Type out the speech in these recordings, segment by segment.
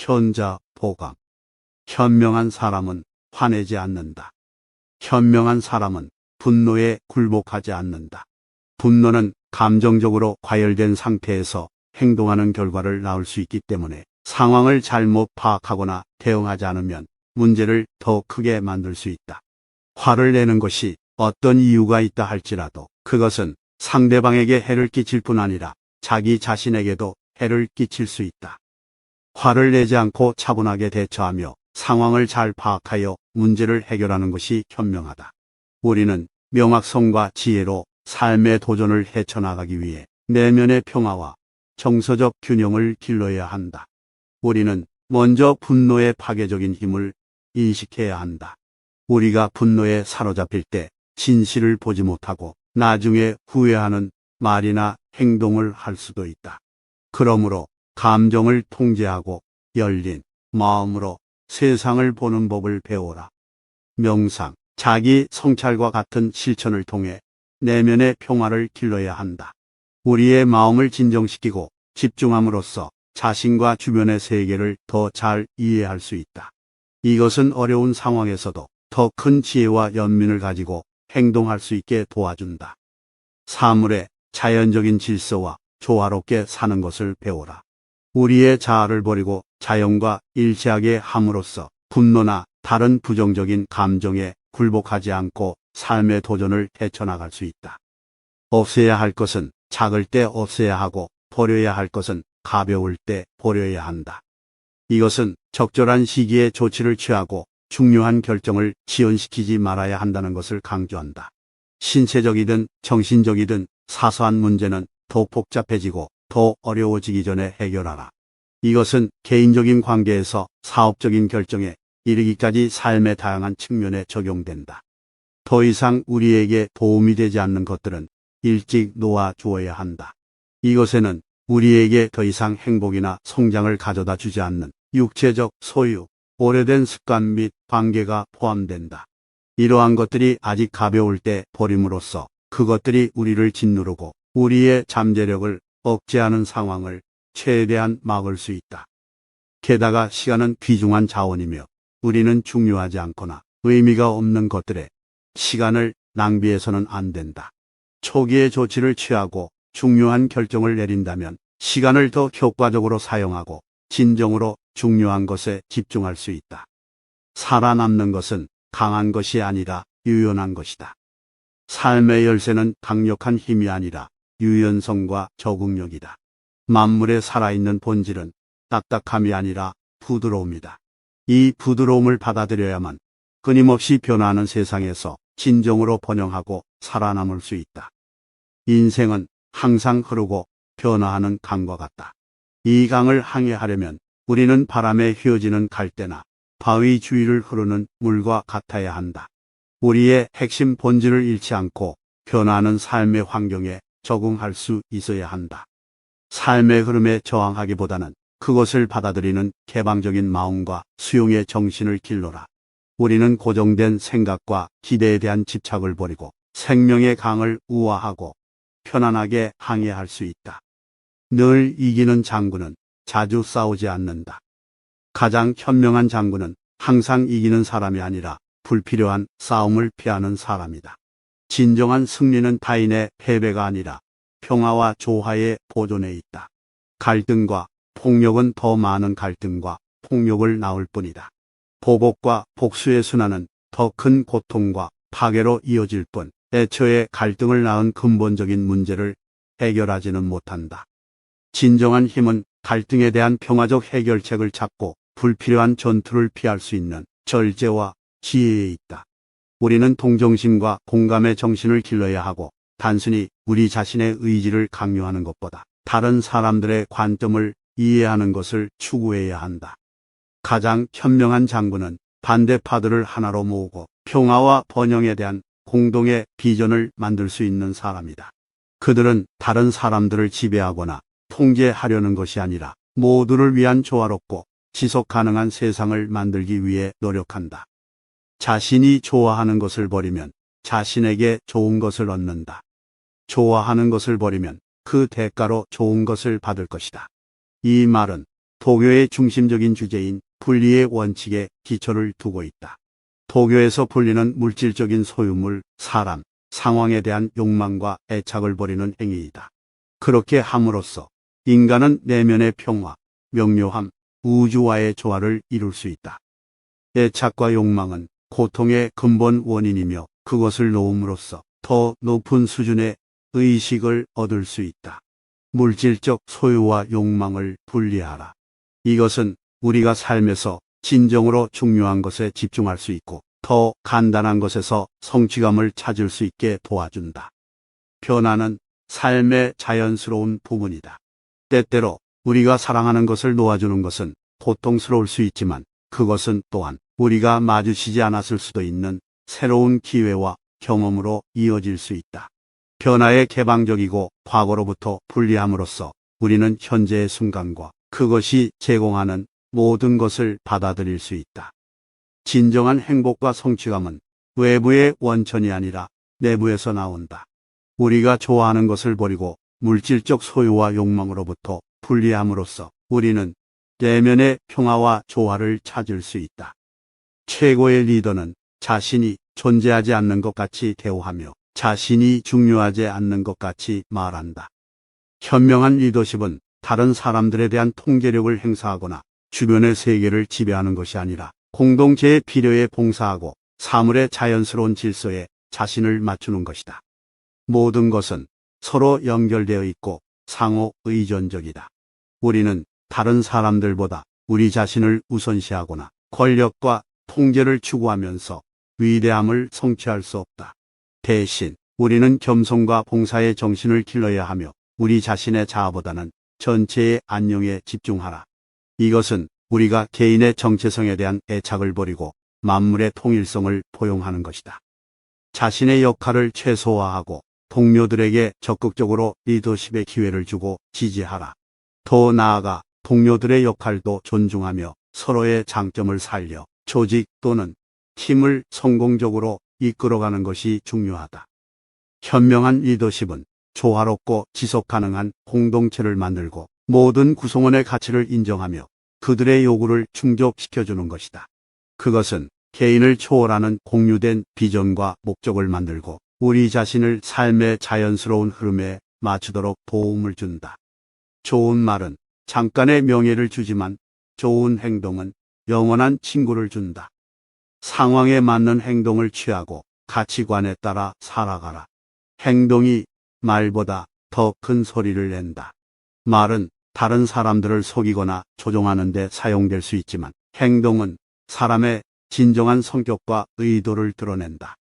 현자 보감. 현명한 사람은 화내지 않는다. 현명한 사람은 분노에 굴복하지 않는다. 분노는 감정적으로 과열된 상태에서 행동하는 결과를 낳을 수 있기 때문에 상황을 잘못 파악하거나 대응하지 않으면 문제를 더 크게 만들 수 있다. 화를 내는 것이 어떤 이유가 있다 할지라도 그것은 상대방에게 해를 끼칠 뿐 아니라 자기 자신에게도 해를 끼칠 수 있다. 화를 내지 않고 차분하게 대처하며 상황을 잘 파악하여 문제를 해결하는 것이 현명하다. 우리는 명확성과 지혜로 삶의 도전을 헤쳐나가기 위해 내면의 평화와 정서적 균형을 길러야 한다. 우리는 먼저 분노의 파괴적인 힘을 인식해야 한다. 우리가 분노에 사로잡힐 때 진실을 보지 못하고 나중에 후회하는 말이나 행동을 할 수도 있다. 그러므로 감정을 통제하고 열린 마음으로 세상을 보는 법을 배워라. 명상, 자기 성찰과 같은 실천을 통해 내면의 평화를 길러야 한다. 우리의 마음을 진정시키고 집중함으로써 자신과 주변의 세계를 더 잘 이해할 수 있다. 이것은 어려운 상황에서도 더 큰 지혜와 연민을 가지고 행동할 수 있게 도와준다. 사물의 자연적인 질서와 조화롭게 사는 것을 배워라. 우리의 자아를 버리고 자연과 일치하게 함으로써 분노나 다른 부정적인 감정에 굴복하지 않고 삶의 도전을 헤쳐나갈 수 있다. 없애야 할 것은 작을 때 없애야 하고 버려야 할 것은 가벼울 때 버려야 한다. 이것은 적절한 시기에 조치를 취하고 중요한 결정을 지연시키지 말아야 한다는 것을 강조한다. 신체적이든 정신적이든 사소한 문제는 더 복잡해지고 더 어려워지기 전에 해결하라. 이것은 개인적인 관계에서 사업적인 결정에 이르기까지 삶의 다양한 측면에 적용된다. 더 이상 우리에게 도움이 되지 않는 것들은 일찍 놓아 주어야 한다. 이것에는 우리에게 더 이상 행복이나 성장을 가져다 주지 않는 육체적 소유, 오래된 습관 및 관계가 포함된다. 이러한 것들이 아직 가벼울 때 버림으로써 그것들이 우리를 짓누르고 우리의 잠재력을 억제하는 상황을 최대한 막을 수 있다. 게다가 시간은 귀중한 자원이며 우리는 중요하지 않거나 의미가 없는 것들에 시간을 낭비해서는 안 된다. 초기에 조치를 취하고 중요한 결정을 내린다면 시간을 더 효과적으로 사용하고 진정으로 중요한 것에 집중할 수 있다. 살아남는 것은 강한 것이 아니라 유연한 것이다. 삶의 열쇠는 강력한 힘이 아니라 유연성과 적응력이다. 만물에 살아있는 본질은 딱딱함이 아니라 부드러움이다. 이 부드러움을 받아들여야만 끊임없이 변화하는 세상에서 진정으로 번영하고 살아남을 수 있다. 인생은 항상 흐르고 변화하는 강과 같다. 이 강을 항해하려면 우리는 바람에 휘어지는 갈대나 바위 주위를 흐르는 물과 같아야 한다. 우리의 핵심 본질을 잃지 않고 변화하는 삶의 환경에 적응할 수 있어야 한다. 삶의 흐름에 저항하기보다는 그것을 받아들이는 개방적인 마음과 수용의 정신을 길러라. 우리는 고정된 생각과 기대에 대한 집착을 버리고 생명의 강을 우아하고 편안하게 항해할 수 있다. 늘 이기는 장군은 자주 싸우지 않는다. 가장 현명한 장군은 항상 이기는 사람이 아니라 불필요한 싸움을 피하는 사람이다. 진정한 승리는 타인의 패배가 아니라 평화와 조화의 보존에 있다. 갈등과 폭력은 더 많은 갈등과 폭력을 낳을 뿐이다. 보복과 복수의 순환은 더 큰 고통과 파괴로 이어질 뿐 애초에 갈등을 낳은 근본적인 문제를 해결하지는 못한다. 진정한 힘은 갈등에 대한 평화적 해결책을 찾고 불필요한 전투를 피할 수 있는 절제와 지혜에 있다. 우리는 동정심과 공감의 정신을 길러야 하고 단순히 우리 자신의 의지를 강요하는 것보다 다른 사람들의 관점을 이해하는 것을 추구해야 한다. 가장 현명한 장군은 반대파들을 하나로 모으고 평화와 번영에 대한 공동의 비전을 만들 수 있는 사람이다. 그들은 다른 사람들을 지배하거나 통제하려는 것이 아니라 모두를 위한 조화롭고 지속 가능한 세상을 만들기 위해 노력한다. 자신이 좋아하는 것을 버리면 자신에게 좋은 것을 얻는다. 좋아하는 것을 버리면 그 대가로 좋은 것을 받을 것이다. 이 말은 도교의 중심적인 주제인 분리의 원칙에 기초를 두고 있다. 도교에서 분리는 물질적인 소유물, 사람, 상황에 대한 욕망과 애착을 버리는 행위이다. 그렇게 함으로써 인간은 내면의 평화, 명료함, 우주와의 조화를 이룰 수 있다. 애착과 욕망은 고통의 근본 원인이며 그것을 놓음으로써 더 높은 수준의 의식을 얻을 수 있다. 물질적 소유와 욕망을 분리하라. 이것은 우리가 삶에서 진정으로 중요한 것에 집중할 수 있고 더 간단한 것에서 성취감을 찾을 수 있게 도와준다. 변화는 삶의 자연스러운 부분이다. 때때로 우리가 사랑하는 것을 놓아주는 것은 고통스러울 수 있지만 그것은 또한 우리가 마주치지 않았을 수도 있는 새로운 기회와 경험으로 이어질 수 있다. 변화에 개방적이고 과거로부터 분리함으로써 우리는 현재의 순간과 그것이 제공하는 모든 것을 받아들일 수 있다. 진정한 행복과 성취감은 외부의 원천이 아니라 내부에서 나온다. 우리가 좋아하는 것을 버리고 물질적 소유와 욕망으로부터 분리함으로써 우리는 내면의 평화와 조화를 찾을 수 있다. 최고의 리더는 자신이 존재하지 않는 것 같이 대우하며 자신이 중요하지 않는 것 같이 말한다. 현명한 리더십은 다른 사람들에 대한 통제력을 행사하거나 주변의 세계를 지배하는 것이 아니라 공동체의 필요에 봉사하고 사물의 자연스러운 질서에 자신을 맞추는 것이다. 모든 것은 서로 연결되어 있고 상호 의존적이다. 우리는 다른 사람들보다 우리 자신을 우선시하거나 권력과 통제를 추구하면서 위대함을 성취할 수 없다. 대신 우리는 겸손과 봉사의 정신을 길러야 하며 우리 자신의 자아보다는 전체의 안녕에 집중하라. 이것은 우리가 개인의 정체성에 대한 애착을 버리고 만물의 통일성을 포용하는 것이다. 자신의 역할을 최소화하고 동료들에게 적극적으로 리더십의 기회를 주고 지지하라. 더 나아가 동료들의 역할도 존중하며 서로의 장점을 살려 조직 또는 팀을 성공적으로 이끌어가는 것이 중요하다. 현명한 리더십은 조화롭고 지속 가능한 공동체를 만들고 모든 구성원의 가치를 인정하며 그들의 요구를 충족시켜주는 것이다. 그것은 개인을 초월하는 공유된 비전과 목적을 만들고 우리 자신을 삶의 자연스러운 흐름에 맞추도록 도움을 준다. 좋은 말은 잠깐의 명예를 주지만 좋은 행동은 영원한 친구를 준다. 상황에 맞는 행동을 취하고 가치관에 따라 살아가라. 행동이 말보다 더 큰 소리를 낸다. 말은 다른 사람들을 속이거나 조종하는 데 사용될 수 있지만 행동은 사람의 진정한 성격과 의도를 드러낸다.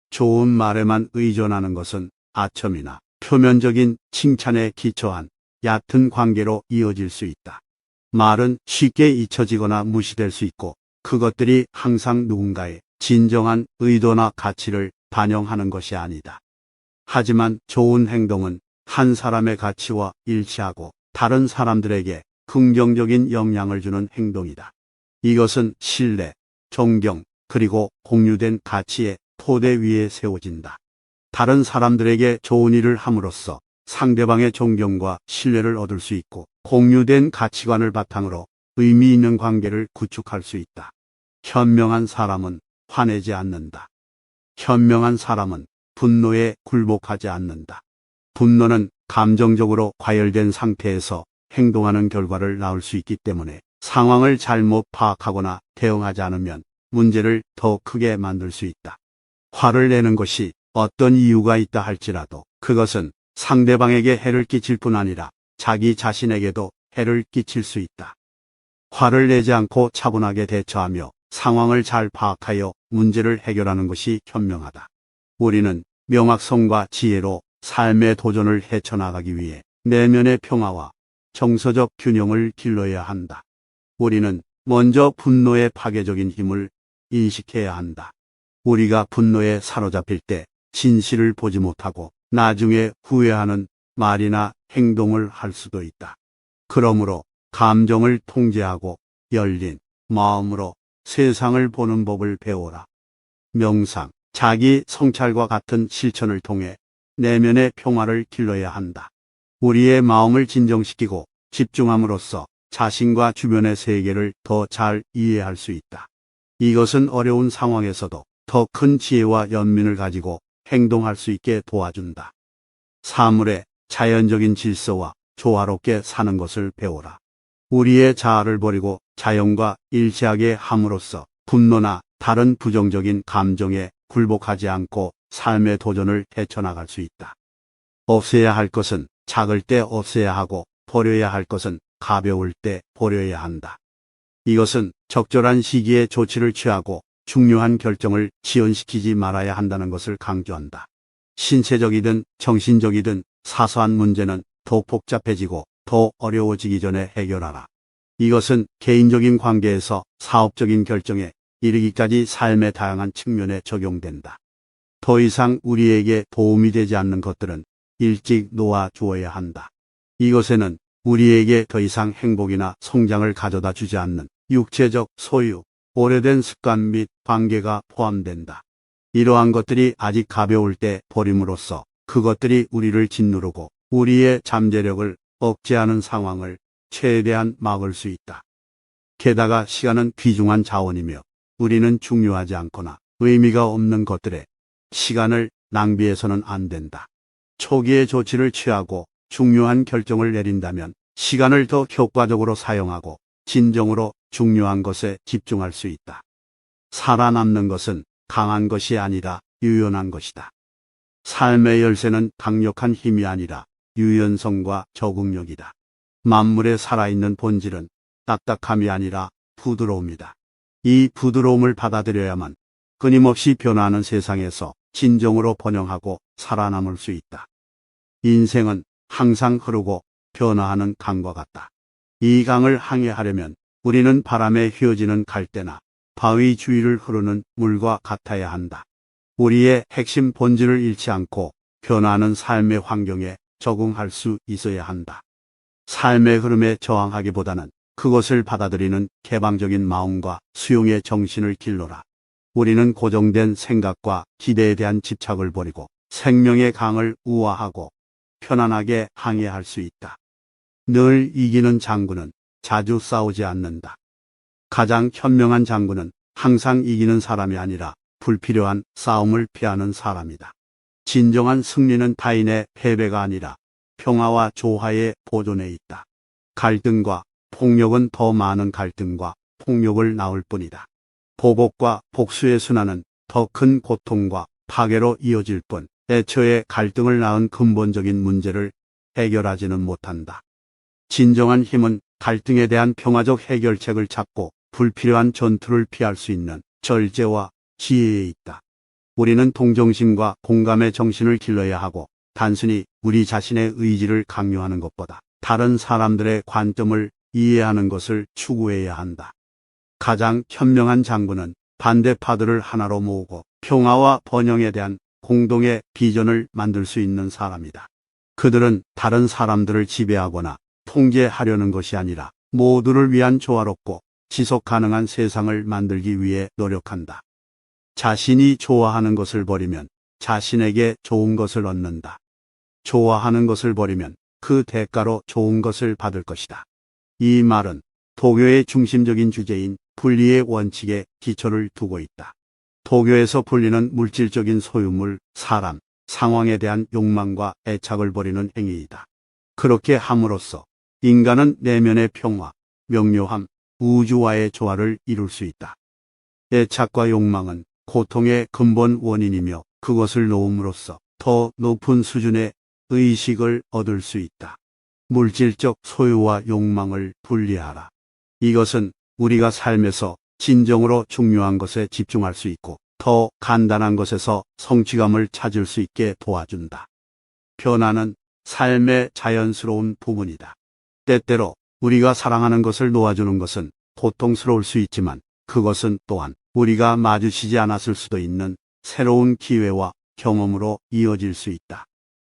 좋은 말에만 의존하는 것은 아첨이나 표면적인 칭찬에 기초한 얕은 관계로 이어질 수 있다. 말은 쉽게 잊혀지거나 무시될 수 있고 그것들이 항상 누군가의 진정한 의도나 가치를 반영하는 것이 아니다. 하지만 좋은 행동은 한 사람의 가치와 일치하고 다른 사람들에게 긍정적인 영향을 주는 행동이다. 이것은 신뢰, 존경, 그리고 공유된 가치의 토대 위에 세워진다. 다른 사람들에게 좋은 일을 함으로써 상대방의 존경과 신뢰를 얻을 수 있고 공유된 가치관을 바탕으로 의미 있는 관계를 구축할 수 있다. 현명한 사람은 화내지 않는다. 현명한 사람은 분노에 굴복하지 않는다. 분노는 감정적으로 과열된 상태에서 행동하는 결과를 낳을 수 있기 때문에 상황을 잘못 파악하거나 대응하지 않으면 문제를 더 크게 만들 수 있다. 화를 내는 것이 어떤 이유가 있다 할지라도 그것은 상대방에게 해를 끼칠 뿐 아니라 자기 자신에게도 해를 끼칠 수 있다. 화를 내지 않고 차분하게 대처하며 상황을 잘 파악하여 문제를 해결하는 것이 현명하다. 우리는 명확성과 지혜로 삶의 도전을 헤쳐나가기 위해 내면의 평화와 정서적 균형을 길러야 한다. 우리는 먼저 분노의 파괴적인 힘을 인식해야 한다. 우리가 분노에 사로잡힐 때 진실을 보지 못하고 나중에 후회하는 말이나 행동을 할 수도 있다. 그러므로 감정을 통제하고 열린 마음으로 세상을 보는 법을 배워라. 명상, 자기 성찰과 같은 실천을 통해 내면의 평화를 길러야 한다. 우리의 마음을 진정시키고 집중함으로써 자신과 주변의 세계를 더 잘 이해할 수 있다. 이것은 어려운 상황에서도 더 큰 지혜와 연민을 가지고 행동할 수 있게 도와준다. 사물의 자연적인 질서와 조화롭게 사는 것을 배워라. 우리의 자아를 버리고 자연과 일치하게 함으로써 분노나 다른 부정적인 감정에 굴복하지 않고 삶의 도전을 헤쳐나갈 수 있다. 없애야 할 것은 작을 때 없애야 하고 버려야 할 것은 가벼울 때 버려야 한다. 이것은 적절한 시기에 조치를 취하고 중요한 결정을 지연시키지 말아야 한다는 것을 강조한다. 신체적이든 정신적이든 사소한 문제는 더 복잡해지고 더 어려워지기 전에 해결하라. 이것은 개인적인 관계에서 사업적인 결정에 이르기까지 삶의 다양한 측면에 적용된다. 더 이상 우리에게 도움이 되지 않는 것들은 일찍 놓아 주어야 한다. 이것에는 우리에게 더 이상 행복이나 성장을 가져다 주지 않는 육체적 소유, 오래된 습관 및 관계가 포함된다. 이러한 것들이 아직 가벼울 때 버림으로써 그것들이 우리를 짓누르고 우리의 잠재력을 억제하는 상황을 최대한 막을 수 있다. 게다가 시간은 귀중한 자원이며 우리는 중요하지 않거나 의미가 없는 것들에 시간을 낭비해서는 안 된다. 초기에 조치를 취하고 중요한 결정을 내린다면 시간을 더 효과적으로 사용하고 진정으로 중요한 것에 집중할 수 있다. 살아남는 것은 강한 것이 아니라 유연한 것이다. 삶의 열쇠는 강력한 힘이 아니라 유연성과 적응력이다. 만물에 살아있는 본질은 딱딱함이 아니라 부드러움이다. 이 부드러움을 받아들여야만 끊임없이 변화하는 세상에서 진정으로 번영하고 살아남을 수 있다. 인생은 항상 흐르고 변화하는 강과 같다. 이 강을 항해하려면 우리는 바람에 휘어지는 갈대나 바위 주위를 흐르는 물과 같아야 한다. 우리의 핵심 본질을 잃지 않고 변화하는 삶의 환경에 적응할 수 있어야 한다. 삶의 흐름에 저항하기보다는 그것을 받아들이는 개방적인 마음과 수용의 정신을 길러라. 우리는 고정된 생각과 기대에 대한 집착을 버리고 생명의 강을 우아하고 편안하게 항해할 수 있다. 늘 이기는 장군은 자주 싸우지 않는다. 가장 현명한 장군은 항상 이기는 사람이 아니라 불필요한 싸움을 피하는 사람이다. 진정한 승리는 타인의 패배가 아니라 평화와 조화의 보존에 있다. 갈등과 폭력은 더 많은 갈등과 폭력을 낳을 뿐이다. 보복과 복수의 순환은 더 큰 고통과 파괴로 이어질 뿐 애초에 갈등을 낳은 근본적인 문제를 해결하지는 못한다. 진정한 힘은 갈등에 대한 평화적 해결책을 찾고 불필요한 전투를 피할 수 있는 절제와 지혜에 있다. 우리는 동정심과 공감의 정신을 길러야 하고 단순히 우리 자신의 의지를 강요하는 것보다 다른 사람들의 관점을 이해하는 것을 추구해야 한다. 가장 현명한 장군은 반대파들을 하나로 모으고 평화와 번영에 대한 공동의 비전을 만들 수 있는 사람이다. 그들은 다른 사람들을 지배하거나 통제하려는 것이 아니라 모두를 위한 조화롭고 지속 가능한 세상을 만들기 위해 노력한다. 자신이 좋아하는 것을 버리면 자신에게 좋은 것을 얻는다. 좋아하는 것을 버리면 그 대가로 좋은 것을 받을 것이다. 이 말은 도교의 중심적인 주제인 분리의 원칙에 기초를 두고 있다. 도교에서 분리는 물질적인 소유물, 사람, 상황에 대한 욕망과 애착을 버리는 행위이다. 그렇게 함으로써 인간은 내면의 평화, 명료함, 우주와의 조화를 이룰 수 있다. 애착과 욕망은 고통의 근본 원인이며 그것을 놓음으로써 더 높은 수준의 의식을 얻을 수 있다. 물질적 소유와 욕망을 분리하라. 이것은 우리가 삶에서 진정으로 중요한 것에 집중할 수 있고 더 간단한 것에서 성취감을 찾을 수 있게 도와준다. 변화는 삶의 자연스러운 부분이다. 때때로 우리가 사랑하는 것을 놓아주는 것은 고통스러울 수 있지만 그것은 또한 우리가 마주치지 않았을 수도 있는 새로운 기회와 경험으로 이어질 수 있다.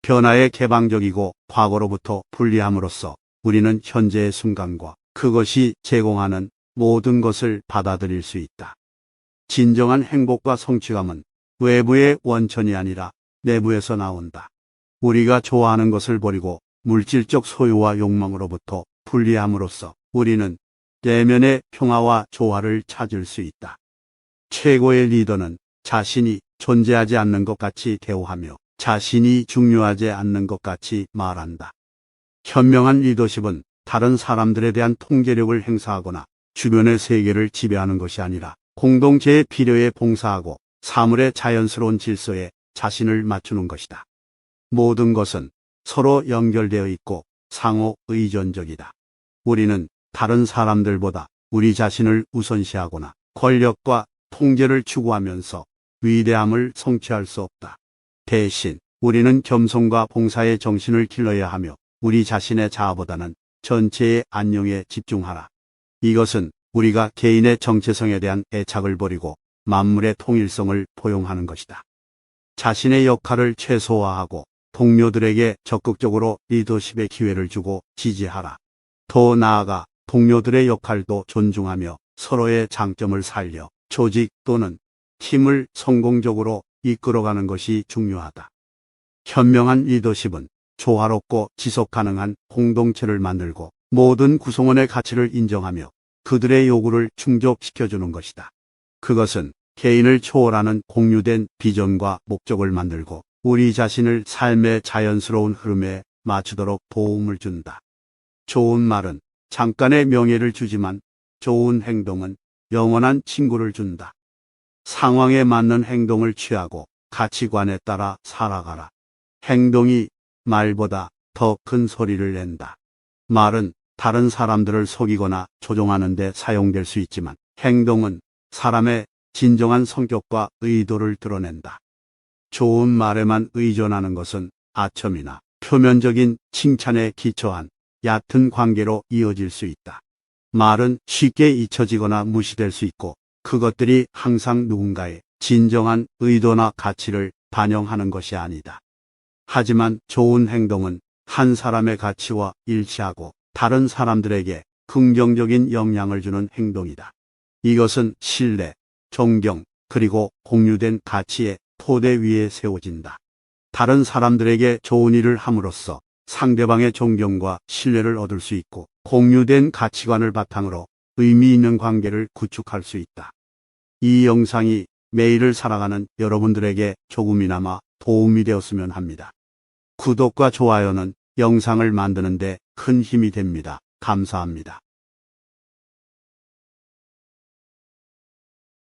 변화에 개방적이고 과거로부터 분리함으로써 우리는 현재의 순간과 그것이 제공하는 모든 것을 받아들일 수 있다. 진정한 행복과 성취감은 외부의 원천이 아니라 내부에서 나온다. 우리가 좋아하는 것을 버리고 물질적 소유와 욕망으로부터 분리함으로써 우리는 내면의 평화와 조화를 찾을 수 있다. 최고의 리더는 자신이 존재하지 않는 것 같이 대우하며 자신이 중요하지 않는 것 같이 말한다. 현명한 리더십은 다른 사람들에 대한 통제력을 행사하거나 주변의 세계를 지배하는 것이 아니라 공동체의 필요에 봉사하고 사물의 자연스러운 질서에 자신을 맞추는 것이다. 모든 것은 서로 연결되어 있고 상호 의존적이다. 우리는 다른 사람들보다 우리 자신을 우선시하거나 권력과 통제를 추구하면서 위대함을 성취할 수 없다. 대신 우리는 겸손과 봉사의 정신을 길러야 하며 우리 자신의 자아보다는 전체의 안녕에 집중하라. 이것은 우리가 개인의 정체성에 대한 애착을 버리고 만물의 통일성을 포용하는 것이다. 자신의 역할을 최소화하고 동료들에게 적극적으로 리더십의 기회를 주고 지지하라. 더 나아가 동료들의 역할도 존중하며 서로의 장점을 살려 조직 또는 팀을 성공적으로 이끌어가는 것이 중요하다. 현명한 리더십은 조화롭고 지속 가능한 공동체를 만들고 모든 구성원의 가치를 인정하며 그들의 요구를 충족시켜주는 것이다. 그것은 개인을 초월하는 공유된 비전과 목적을 만들고 우리 자신을 삶의 자연스러운 흐름에 맞추도록 도움을 준다. 좋은 말은 잠깐의 명예를 주지만 좋은 행동은 영원한 친구를 준다. 상황에 맞는 행동을 취하고 가치관에 따라 살아가라. 행동이 말보다 더 큰 소리를 낸다. 말은 다른 사람들을 속이거나 조종하는 데 사용될 수 있지만 행동은 사람의 진정한 성격과 의도를 드러낸다. 좋은 말에만 의존하는 것은 아첨이나 표면적인 칭찬에 기초한 얕은 관계로 이어질 수 있다. 말은 쉽게 잊혀지거나 무시될 수 있고 그것들이 항상 누군가의 진정한 의도나 가치를 반영하는 것이 아니다. 하지만 좋은 행동은 한 사람의 가치와 일치하고 다른 사람들에게 긍정적인 영향을 주는 행동이다. 이것은 신뢰, 존경, 그리고 공유된 가치의 토대 위에 세워진다. 다른 사람들에게 좋은 일을 함으로써 상대방의 존경과 신뢰를 얻을 수 있고 공유된 가치관을 바탕으로 의미 있는 관계를 구축할 수 있다. 이 영상이 매일을 살아가는 여러분들에게 조금이나마 도움이 되었으면 합니다. 구독과 좋아요는 영상을 만드는 데 큰 힘이 됩니다. 감사합니다.